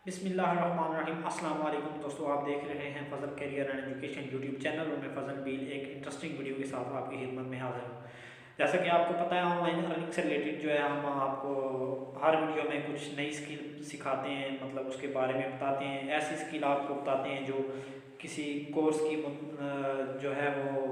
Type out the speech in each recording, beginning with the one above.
बिस्मिल्लाहिर्रहमानिर्रहीम। अस्सलाम वालेकुम दोस्तों, आप देख रहे हैं Fazal career and education YouTube channel और मैं फजल बील एक इंटरेस्टिंग वीडियो के साथ आपकी खिदमत में हाजिर हूँ। जैसा कि आपको पता है, ऑनलाइन अर्निंग से रिलेटेड जो है हम आपको हर वीडियो में कुछ नई स्किल सिखाते हैं, मतलब उसके बारे में बताते हैं। ऐसी स्किल आपको बताते हैं जो किसी कोर्स की जो है वो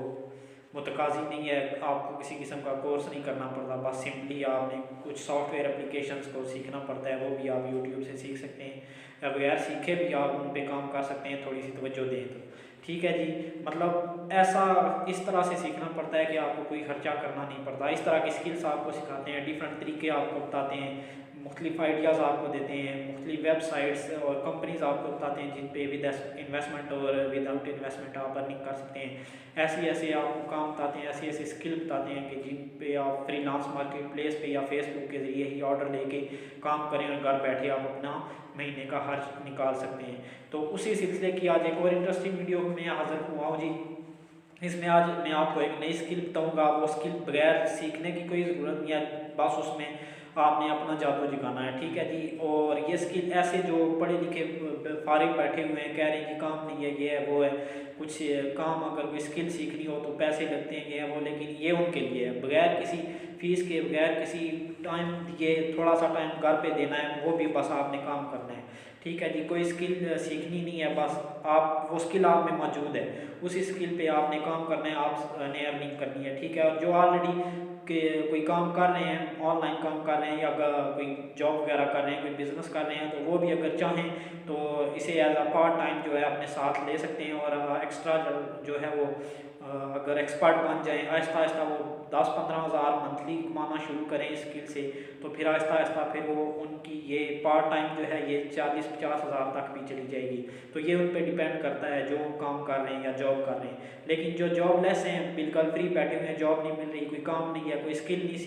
मुतकाजी नहीं है। आपको किसी किस्म का कोर्स नहीं करना पड़ता, बस सिंपली आपने कुछ सॉफ्टवेयर एप्लीकेशंस को सीखना पड़ता है, वो भी आप यूट्यूब से सीख सकते हैं या बगैर सीखे भी आप उन पे काम कर सकते हैं, थोड़ी सी तवज्जो दें तो। ठीक है जी, मतलब ऐसा इस तरह से सीखना पड़ता है कि आपको कोई खर्चा करना नहीं पड़ता। इस तरह की स्किल्स आपको सिखाते हैं, डिफरेंट तरीके आपको बताते हैं, मुख्तलिफ आइडियाज़ आपको देते हैं, मुख्तलिफ वेबसाइट्स और कंपनीज आपको बताते हैं जिन पे विद इन्वेस्टमेंट और विदाउट इन्वेस्टमेंट आप अर्निंग कर सकते हैं। ऐसे ऐसे आपको काम बताते हैं, ऐसी ऐसी स्किल बताते हैं कि जिन पे आप फ्रीलांस मार्केट प्लेस पे या फेसबुक के ज़रिए ही ऑर्डर लेके काम करें और घर बैठे आप अपना महीने का खर्च निकाल सकते हैं। तो उसी सिलसिले की आज एक और इंटरेस्टिंग वीडियो में हाजिर हुआ हूँ जी। इसमें आज मैं आपको एक नई स्किल बताऊंगा। वो स्किल बगैर सीखने की कोई ज़रूरत नहीं है, बस उसमें आपने अपना जादू जगाना है। ठीक है जी। और ये स्किल ऐसे जो पढ़े लिखे फारिग बैठे हुए हैं, कह रहे हैं कि काम नहीं है, ये है वो है, कुछ काम अगर कोई स्किल सीखनी हो तो पैसे लगते हैं, ये है वो, लेकिन ये उनके लिए है। बगैर किसी फीस के, बगैर किसी टाइम दिए, थोड़ा सा टाइम घर पे देना है, वो भी बस आपने काम करना है। ठीक है जी। कोई स्किल सीखनी नहीं है, बस आप वो स्किल आप में मौजूद है, उसी स्किल पे आपने काम करना है, आपने अर्निंग करनी है। ठीक है। और जो ऑलरेडी के कोई काम कर रहे हैं, ऑनलाइन काम कर रहे हैं या कोई जॉब वगैरह कर रहे हैं, कोई बिजनेस कर रहे हैं, तो वो भी अगर चाहें तो इसे एज अ पार्ट टाइम जो है अपने साथ ले सकते हैं। और एक्स्ट्रा जो है वो अगर एक्सपर्ट बन जाएं, आहिस्ता आहिस्ता वो 10-15 हज़ार मंथली कमाना शुरू करें इस स्किल से, तो फिर आहिस्ता आहिस्ता फिर वो उनकी ये पार्ट टाइम जो है ये 40-50 हज़ार तक भी चली जाएगी। तो ये उन पर डिपेंड करता है जो काम कर रहे हैं या जॉब कर रहे हैं। लेकिन जो जॉबलेस हैं, बिल्कुल फ्री बैठे हुए हैं, जॉब नहीं मिल रही, कोई काम नहीं है, कोई स्किल नहीं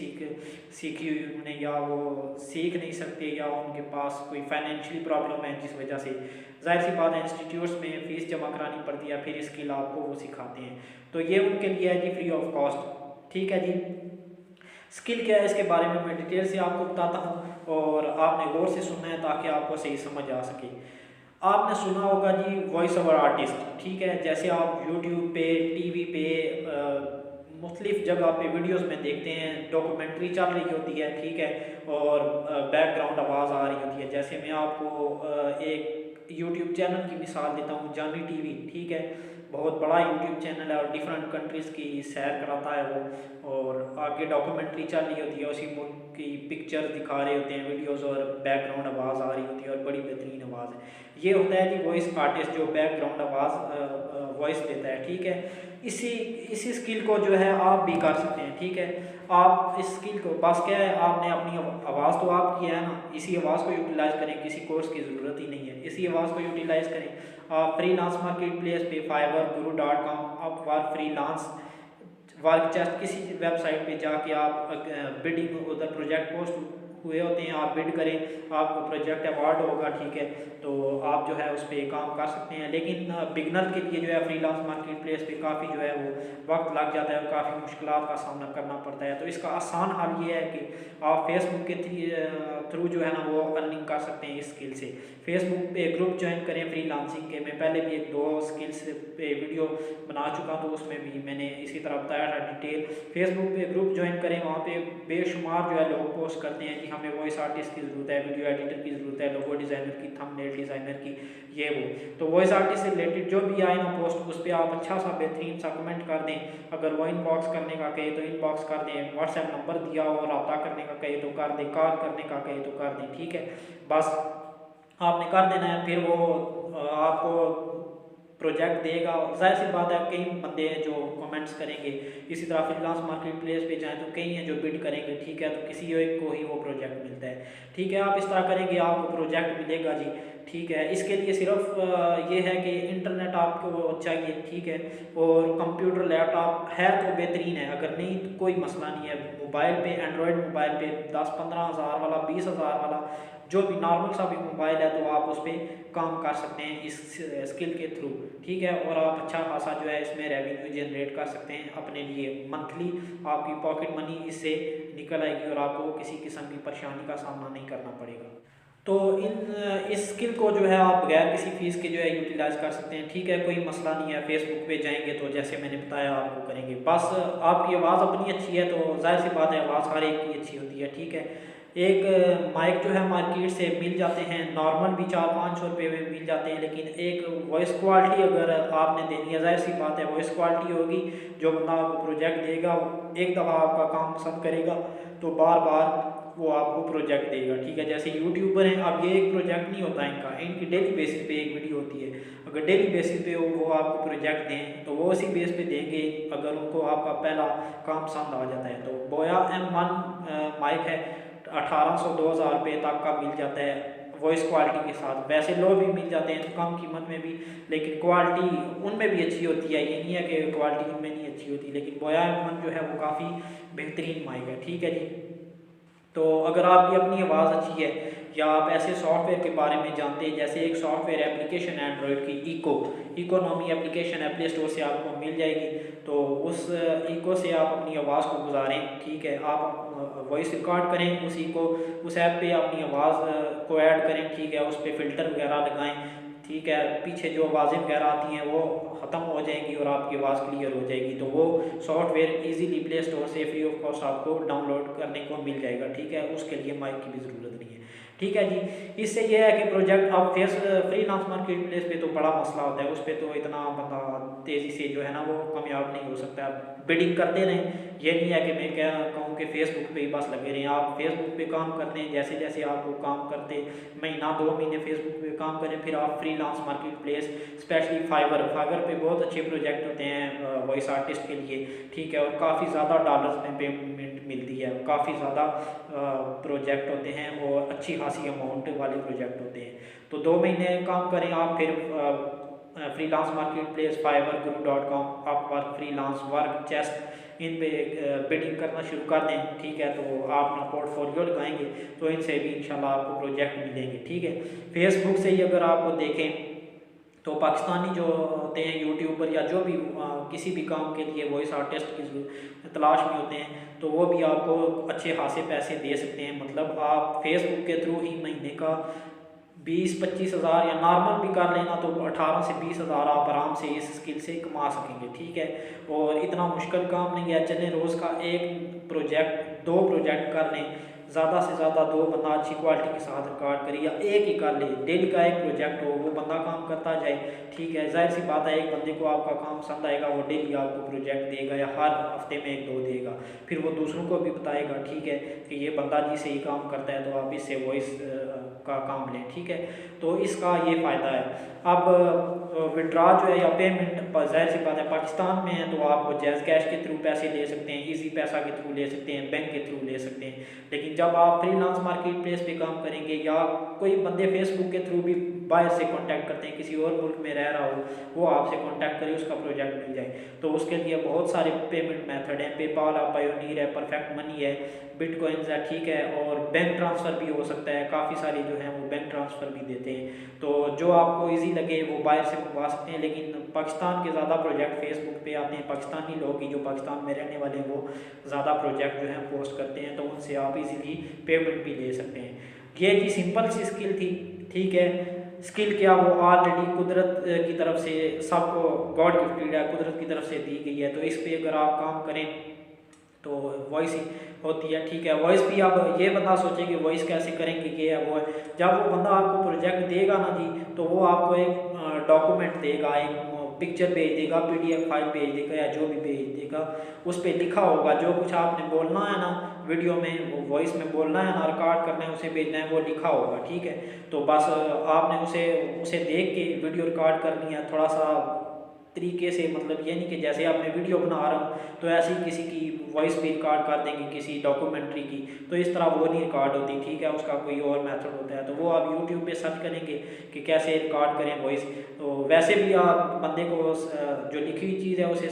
सीखी हुई उन्होंने, या वो सीख नहीं सकते, या उनके पास कोई फाइनेंशियली प्रॉब्लम है जिस वजह से, जाहिर सी बात है इंस्टीट्यूट्स में फ़ीस जमा करानी पड़ती है, फिर स्किल आपको वो सिखाते हैं। तो ये उनके लिए है जी, फ्री ऑफ कॉस्ट। ठीक है जी। स्किल क्या है इसके बारे में मैं डिटेल से आपको बताता हूँ और आपने गौर से सुनना है ताकि आपको सही समझ आ सके। आपने सुना होगा जी वॉइस ओवर आर्टिस्ट। ठीक है। जैसे आप यूट्यूब पे, टीवी पे, मुख्तलिफ जगह पे वीडियोस में देखते हैं, डॉक्यूमेंट्री चल रही होती है। ठीक है। और बैकग्राउंड आवाज़ आ रही होती है। जैसे मैं आपको एक यूट्यूब चैनल की मिसाल देता हूँ, जानी टीवी। ठीक है। बहुत बड़ा यूट्यूब चैनल है और डिफरेंट कंट्रीज़ की सैर कराता है वो, और आगे डॉक्यूमेंट्री चल रही होती है, उसी मुल्क की पिक्चर दिखा रहे होते हैं, वीडियोस, और बैकग्राउंड आवाज़ आ रही होती है और बड़ी बेहतरीन आवाज़ है। ये होता है कि वॉइस आर्टिस्ट जो बैकग्राउंड आवाज़ वॉइस देता है। ठीक है। इसी इसी स्किल को जो है आप भी कर सकते हैं। ठीक है। आप इस स्किल को, बस क्या है, आपने अपनी आवाज़ तो आपकी है ना, इसी आवाज़ को यूटिलाइज करें, किसी कोर्स की ज़रूरत ही नहीं है, इसी आवाज़ को यूटिलाइज करें। आप फ्रीलांस मार्केट प्लेस पे Fiverr, guru.com, Upwork, freelance work chest, किसी वेबसाइट पे जाके आप बिडिंग, उधर प्रोजेक्ट पोस्ट हुए होते हैं, आप बिड करें, आपको प्रोजेक्ट अवार्ड होगा। ठीक है। तो आप जो है उस पर काम कर सकते हैं। लेकिन बिगनर के लिए जो है फ्रीलांस मार्केट प्लेस पे काफ़ी जो है वो वक्त लग जाता है और काफ़ी मुश्किलात का सामना करना पड़ता है। तो इसका आसान हल ये है कि आप फेसबुक के थ्रू जो है ना वो अर्निंग कर सकते हैं इस स्किल से। फेसबुक पे ग्रुप ज्वाइन करें फ्रीलांसिंग के। मैं पहले भी एक दो स्किल्स पे वीडियो बना चुका, तो उसमें भी मैंने इसी तरह बताया था डिटेल। फेसबुक पे ग्रुप ज्वाइन करें, वहाँ पे बेशुमार जो है लोग पोस्ट करते हैं कि हमें वॉइस आर्टिस्ट की ज़रूरत है, वीडियो एडिटर की ज़रूरत है, लोगो डिज़ाइनर की, थंबनेल डिज़ाइनर की, ये वो। तो वॉइस आर्टिस्ट से रिलेटेड जो भी आए ना पोस्ट, उस पर आप अच्छा सा बेहतरीन सा कमेंट कर दें। अगर वो इनबॉक्स करने का कहे तो इनबॉक्स कर दें, व्हाट्सएप नंबर दिया हो रब्ता करने का कहे तो कर दें, कॉल करने का कहे तो कर दें। ठीक है। बस आपने कर देना है, फिर वो आपको प्रोजेक्ट देगा। जाहिर सी बात है कई बंदे हैं जो कमेंट्स करेंगे। इसी तरह फ्रीलांस मार्केट प्लेस पे जाएँ तो कई हैं जो बिड करेंगे। ठीक है। तो किसी एक को ही वो प्रोजेक्ट मिलता है। ठीक है। आप इस तरह करेंगे, आपको प्रोजेक्ट मिलेगा जी। ठीक है। इसके लिए सिर्फ ये है कि इंटरनेट आपको चाहिए। ठीक है। और कंप्यूटर, लैपटॉप है तो बेहतरीन है, अगर नहीं तो कोई मसला नहीं है। मोबाइल पे, एंड्रॉयड मोबाइल पे 10-15 हज़ार वाला, 20 हज़ार वाला, जो भी नॉर्मल सा भी मोबाइल है, तो आप उस पर काम कर सकते हैं इस स्किल के थ्रू। ठीक है। और आप अच्छा खासा जो है इसमें रेवेन्यू जनरेट कर सकते हैं अपने लिए। मंथली आपकी पॉकेट मनी इससे निकल आएगी और आपको किसी किस्म की परेशानी का सामना नहीं करना पड़ेगा। तो इस स्किल को जो है आप बगैर किसी फीस के जो है यूटिलाइज कर सकते हैं, ठीक है, कोई मसला नहीं है। फेसबुक पे जाएंगे तो जैसे मैंने बताया आपको करेंगे, बस आपकी आवाज़ अपनी अच्छी है तो जाहिर सी बात है आवाज़ हर एक की अच्छी होती है, ठीक है। एक माइक जो है मार्केट से मिल जाते हैं, नॉर्मल भी 400-500 रुपये में मिल जाते हैं, लेकिन एक वॉइस क्वालिटी अगर आपने देनी है, जाहिर सी बात है वॉइस क्वालिटी होगी, जो बंदा आपको प्रोजेक्ट देगा एक दफ़ा आपका काम पसंद करेगा तो बार बार वो आपको प्रोजेक्ट देगा, ठीक है। जैसे यूट्यूबर हैं, अब ये एक प्रोजेक्ट नहीं होता इनका, इनकी डेली बेसिस पे एक वीडियो होती है। अगर डेली बेसिस पे वो आपको प्रोजेक्ट दें तो वो उसी बेस पे देंगे, अगर उनको आपका पहला काम पसंद आ जाता है। तो बोया M1 माइक है, 1800-2000 रुपये तक का मिल जाता है वॉइस क्वालिटी के साथ। वैसे लो भी मिल जाते हैं कम कीमत में भी, लेकिन क्वालिटी उनमें भी अच्छी होती है, ये नहीं है कि क्वालिटी उनमें नहीं अच्छी होती, लेकिन बोया M1 जो है वो काफ़ी बेहतरीन माइक है, ठीक है जी। तो अगर आपकी अपनी आवाज़ अच्छी है या आप ऐसे सॉफ्टवेयर के बारे में जानते हैं, जैसे एक सॉफ्टवेयर एप्लीकेशन है एंड्रॉयड की, इकोनॉमी एप्लीकेशन है, प्ले स्टोर से आपको मिल जाएगी, तो उस इको से आप अपनी आवाज़ को गुजारें, ठीक है। आप वॉइस रिकॉर्ड करें उस इको, उस ऐप पे अपनी आवाज़ को ऐड करें, ठीक है, उस पर फ़िल्टर वगैरह लगाएं, ठीक है, पीछे जो आवाज़ें वगैरह आती हैं वो ख़त्म हो जाएंगी और आपकी आवाज़ क्लियर हो जाएगी। तो वो सॉफ्टवेयर इजीली प्ले स्टोर से फ्री ऑफ कॉस्ट आपको डाउनलोड करने को मिल जाएगा, ठीक है। उसके लिए माइक की भी ज़रूरत नहीं है, ठीक है जी। इससे ये है कि प्रोजेक्ट आप फ्रीलांस मार्केट प्लेस पे तो बड़ा मसला होता है, उस पर तो इतना बंदा तेज़ी से जो है ना वो कामयाब नहीं हो सकता। बिडिंग करते रहें, ये नहीं है कि मैं क्या कहूँ कि फेसबुक पे ही बस लगे रहें। आप फेसबुक पे काम करते हैं, जैसे जैसे आपको काम करते महीना 2 महीने फेसबुक पे काम करें, फिर आप freelance market place, specially Fiverr पे बहुत अच्छे प्रोजेक्ट होते हैं वॉइस आर्टिस्ट के लिए, ठीक है, और काफ़ी ज़्यादा डॉलर्स में पेमेंट मिलती है, काफ़ी ज़्यादा प्रोजेक्ट होते हैं और अच्छी खासी अमाउंट वाले प्रोजेक्ट होते हैं। तो 2 महीने काम करें आप, फिर freelance market place, Fiverr, guru.com, Upwork, freelance work, चेस्ट, इन पे बिडिंग करना शुरू कर दें, ठीक है। तो आप अपना पोर्टफोलियो लगाएंगे तो इनसे भी इंशाल्लाह आपको प्रोजेक्ट मिलेंगे, ठीक है। फेसबुक से ही अगर आपको देखें तो पाकिस्तानी जो होते हैं यूट्यूबर या जो भी किसी भी काम के लिए वॉइस आर्टिस्ट की तलाश में होते हैं, तो वो भी आपको अच्छे खासे पैसे दे सकते हैं। मतलब आप फेसबुक के थ्रू ही महीने का 20-25 हज़ार या नॉर्मल भी कर लेना तो 18 से 20 हज़ार आप आराम से इस स्किल से कमा सकेंगे, ठीक है। और इतना मुश्किल काम नहीं है, चलें रोज़ का एक प्रोजेक्ट 2 प्रोजेक्ट कर लें, ज़्यादा से ज़्यादा 2 बंदा अच्छी क्वालिटी के साथ रिकॉर्ड करे, या एक ही कर ले, डेली का एक प्रोजेक्ट हो, वो बंदा काम करता जाए, ठीक है। जाहिर सी बात है एक बंदे को आपका काम पसंद आएगा, वो डेली आपको प्रोजेक्ट देगा या हर हफ्ते में 1-2 देगा, फिर वो दूसरों को भी बताएगा, ठीक है, कि ये बंदा जी सही काम करता है, तो आप इससे वॉइस का काम लें, ठीक है। तो इसका ये फ़ायदा है। अब विड्रा जो है या पेमेंट, जाहिर सी बात है पाकिस्तान में है तो आप जैज़ कैश के थ्रू पैसे ले सकते हैं, इजी पैसा के थ्रू ले सकते हैं, बैंक के थ्रू ले सकते हैं। लेकिन जब आप फ्रीलांस मार्केट प्लेस पे काम करेंगे या कोई बंदे फेसबुक के थ्रू भी बाहर से कांटेक्ट करते हैं, किसी और मुल्क में रह रहा हो वो आपसे कांटेक्ट करे, उसका प्रोजेक्ट मिल जाए, तो उसके लिए बहुत सारे पेमेंट मेथड हैं। पेपाल है, पायोनियर है, परफेक्ट मनी है, बिटकॉइंस है, ठीक है, और बैंक ट्रांसफ़र भी हो सकता है, काफ़ी सारी जो हैं वो बैंक ट्रांसफ़र भी देते हैं। तो जो आपको इजी लगे वो बाहर से मंगवा सकते हैं, लेकिन पाकिस्तान के ज़्यादा प्रोजेक्ट फेसबुक पे आते हैं, पाकिस्तानी लोग ही जो पाकिस्तान में रहने वाले हैं वो ज़्यादा प्रोजेक्ट जो हैं पोस्ट करते हैं, तो उनसे आप इजीली पेमेंट भी ले सकते हैं। ये जी सिंपल सी स्किल थी, ठीक है। स्किल क्या, वो ऑलरेडी कुदरत की तरफ से सबको गॉड गिफ्टेड है, कुदरत की तरफ से दी गई है, तो इस पर अगर आप काम करें तो वॉइस ही होती है, ठीक है। वॉइस भी आप ये बंदा सोचे कि वॉइस कैसे करेंगे, ये है वो है, जब वो बंदा आपको प्रोजेक्ट देगा ना जी, तो वो आपको एक डॉक्यूमेंट देगा, एक पिक्चर भेज देगा, PDF फाइल भेज देगा या जो भी भेज देगा, उस पर लिखा होगा जो कुछ आपने बोलना है ना वीडियो में, वो वॉइस में बोलना है ना, रिकॉर्ड करना है, उसे भेजना है, वो लिखा होगा, ठीक है। तो बस आपने उसे देख के वीडियो रिकॉर्ड करनी है थोड़ा सा तरीके से, मतलब ये नहीं कि जैसे आपने वीडियो बना रहा हूँ तो ऐसे ही किसी की वॉइस भी रिकॉर्ड कर देंगे किसी डॉक्यूमेंट्री की, तो इस तरह वो नहीं रिकॉर्ड होती, ठीक है, उसका कोई और मेथड होता है। तो वो आप यूट्यूब पे सर्च करेंगे कि कैसे रिकॉर्ड करें वॉइस, तो वैसे भी आप बंदे को जो लिखी हुई चीज़ है उसे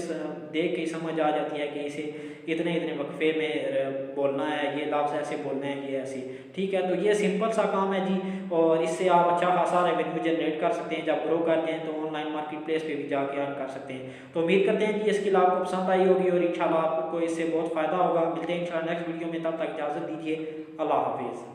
देख के समझ आ जाती है कि इसे इतने इतने वक्फे में बोलना है, ये लफ्ज़ ऐसे बोलने हैं, ये ऐसे, ठीक है। तो ये सिंपल सा काम है जी, और इससे आप अच्छा खासा रेवेन्यू जनरेट कर सकते हैं। जब ग्रो कर जाएँ तो ऑनलाइन मार्केट प्लेस पे भी जाके अर्न कर सकते हैं। तो उम्मीद करते हैं कि ये स्किल आपको पसंद आई होगी और इंशाल्लाह आपको इससे बहुत फ़ायदा होगा। मिलते हैं इंशाल्लाह नेक्स्ट वीडियो में, तब तक इजाज़त दीजिए, अल्लाह हाफिज़।